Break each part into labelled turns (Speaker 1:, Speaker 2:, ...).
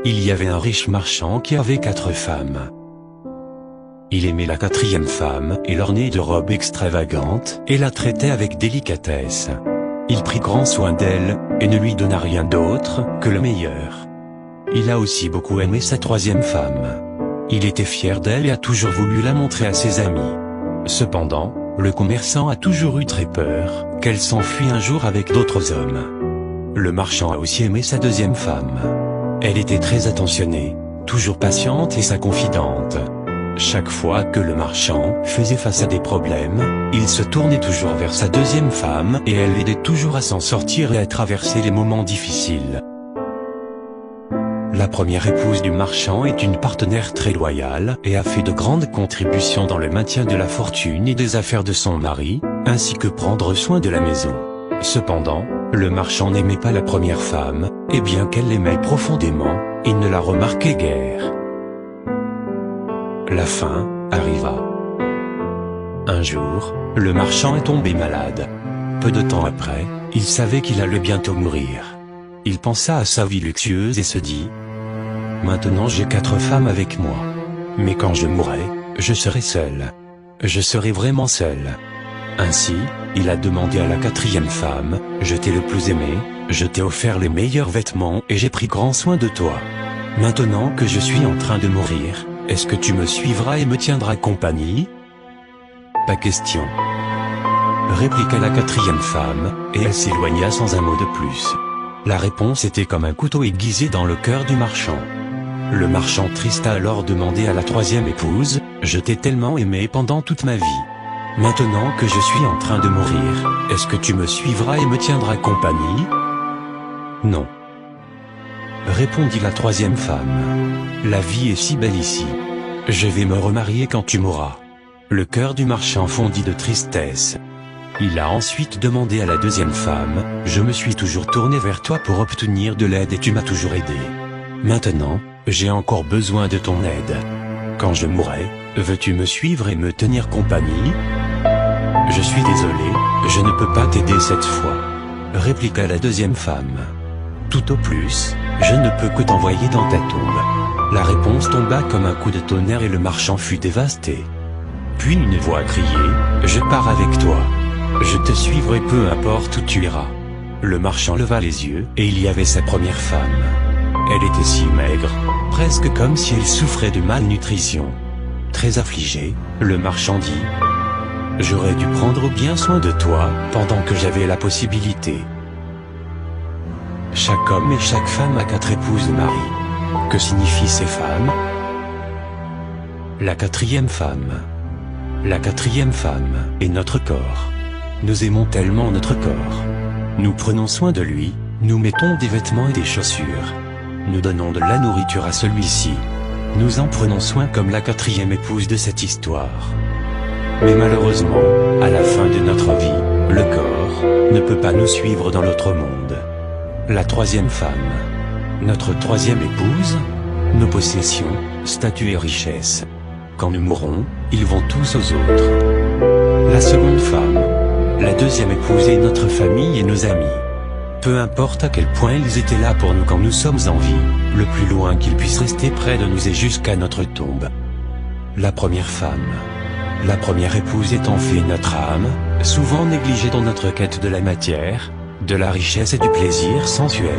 Speaker 1: Il y avait un riche marchand qui avait 4 femmes. Il aimait la 4e femme et l'ornait de robes extravagantes et la traitait avec délicatesse. Il prit grand soin d'elle et ne lui donna rien d'autre que le meilleur. Il a aussi beaucoup aimé sa 3e femme. Il était fier d'elle et a toujours voulu la montrer à ses amis. Cependant, le commerçant a toujours eu très peur qu'elle s'enfuit un jour avec d'autres hommes. Le marchand a aussi aimé sa 2e femme. Elle était très attentionnée, toujours patiente et sa confidente. Chaque fois que le marchand faisait face à des problèmes, il se tournait toujours vers sa 2e femme et elle l'aidait toujours à s'en sortir et à traverser les moments difficiles. La première épouse du marchand est une partenaire très loyale et a fait de grandes contributions dans le maintien de la fortune et des affaires de son mari, ainsi que prendre soin de la maison. Cependant, le marchand n'aimait pas la première femme, et bien qu'elle l'aimait profondément, il ne la remarquait guère. La fin arriva. Un jour, le marchand est tombé malade. Peu de temps après, il savait qu'il allait bientôt mourir. Il pensa à sa vie luxueuse et se dit: maintenant j'ai 4 femmes avec moi. Mais quand je mourrai, je serai seul. Je serai vraiment seul. Ainsi, il a demandé à la 4e femme: je t'ai le plus aimé, je t'ai offert les meilleurs vêtements et j'ai pris grand soin de toi. Maintenant que je suis en train de mourir, est-ce que tu me suivras et me tiendras compagnie? Pas question, répliqua la 4e femme, et elle s'éloigna sans un mot de plus. La réponse était comme un couteau aiguisé dans le cœur du marchand. Le marchand triste a alors demandé à la 3e épouse: je t'ai tellement aimé pendant toute ma vie. Maintenant que je suis en train de mourir, est-ce que tu me suivras et me tiendras compagnie? Non, répondit la 3e femme. La vie est si belle ici. Je vais me remarier quand tu mourras. Le cœur du marchand fondit de tristesse. Il a ensuite demandé à la 2e femme: je me suis toujours tourné vers toi pour obtenir de l'aide et tu m'as toujours aidé. Maintenant, j'ai encore besoin de ton aide. Quand je mourrai, veux-tu me suivre et me tenir compagnie? Je suis désolé, je ne peux pas t'aider cette fois, répliqua la 2e femme. Tout au plus, je ne peux que t'envoyer dans ta tombe. La réponse tomba comme un coup de tonnerre et le marchand fut dévasté. Puis une voix criait: je pars avec toi. Je te suivrai peu importe où tu iras. Le marchand leva les yeux et il y avait sa première femme. Elle était si maigre, presque comme si elle souffrait de malnutrition. Très affligé, le marchand dit: j'aurais dû prendre bien soin de toi pendant que j'avais la possibilité. Chaque homme et chaque femme a 4 épouses de mari. Que signifient ces femmes? La 4e femme. La 4e femme est notre corps. Nous aimons tellement notre corps. Nous prenons soin de lui, nous mettons des vêtements et des chaussures. Nous donnons de la nourriture à celui-ci. Nous en prenons soin comme la 4e épouse de cette histoire. Mais malheureusement, à la fin de notre vie, le corps ne peut pas nous suivre dans l'autre monde. La 3e femme. Notre 3e épouse. Nos possessions, statut et richesses. Quand nous mourrons, ils vont tous aux autres. La seconde femme. La 2e épouse est notre famille et nos amis. Peu importe à quel point ils étaient là pour nous quand nous sommes en vie, le plus loin qu'ils puissent rester près de nous est jusqu'à notre tombe. La première femme. La première épouse est en fait notre âme, souvent négligée dans notre quête de la matière, de la richesse et du plaisir sensuel.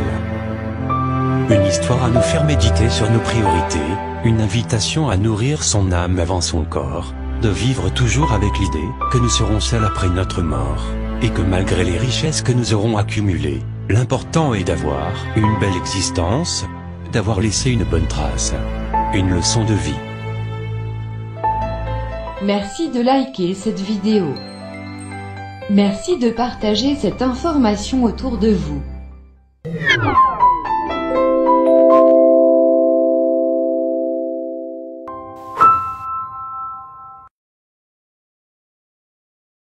Speaker 1: Une histoire à nous faire méditer sur nos priorités, une invitation à nourrir son âme avant son corps, de vivre toujours avec l'idée que nous serons seuls après notre mort, et que malgré les richesses que nous aurons accumulées, l'important est d'avoir une belle existence, d'avoir laissé une bonne trace, une leçon de vie.
Speaker 2: Merci de liker cette vidéo. Merci de partager cette information autour de vous.